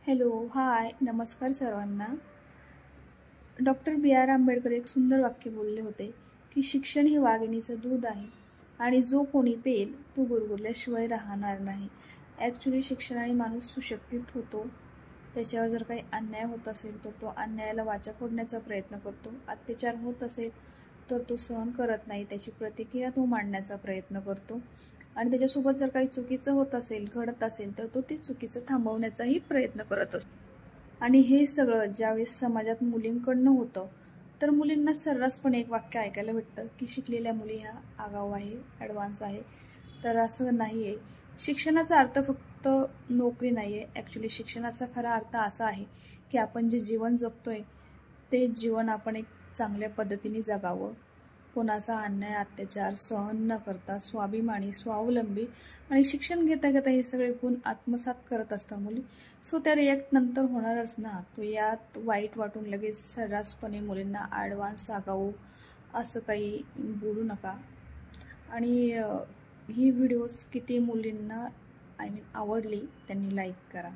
Hello, हाय, नमस्कार सर्वांना. Doctor बी R Ambedkar एक सुंदर वाक्य बोलले होते की शिक्षण हे वाघिणीचं दूध आहे आणि जो कोणी पेल तो गुरगुरल्याशिवाय राहणार नाही. ॲक्च्युली शिक्षणाने माणूस सुशिक्षित होतो. त्याच्यावर जर काही अन्याय होत असेल तर तो अन्यायाला वाचा फोडण्याचा प्रयत्न करतो. अत्याचार होत असेल तर तो सहन करत नाही, त्याची प्रतिक्रिया तो मांडण्याचा प्रयत्न करतो आणि त्याच्यासोबत जर काही चुकीचं होत असेल, घडत असेल तर तो ते चुकीचं थांबवण्याचाही प्रयत्न करत असतो. आणि हे सगळं ज्यावेळेस समाजात मुलींकडनं होतं तर मुलींना सर्रासपणे एक वाक्य ऐकायला भेटतं की शिकलेल्या मुली ह्या आगाऊ आहे, ॲडव्हान्स आहे. तर असं नाही आहे. शिक्षणाचा अर्थ फक्त नोकरी नाही आहे. ॲक्च्युली शिक्षणाचा खरा अर्थ असा आहे की आपण जे जीवन जगतोय ते जीवन आपण एक चांगल्या पद्धतीने जगावं. कोणाचा अन्याय अत्याचार सहन न करता स्वाभिमानी, स्वावलंबी आणि शिक्षण घेता घेता हे सगळे गुण आत्मसात करत असतात मुली. सो त्या रिॲक्ट नंतर होणारच ना. तो यात वाईट वाटून लगेच सर्रासपणे मुलींना ॲडव्हान्स आगाऊ असं काही बोलू नका. आणि ही व्हिडिओज किती मुलींना आवडली त्यांनी लाईक करा.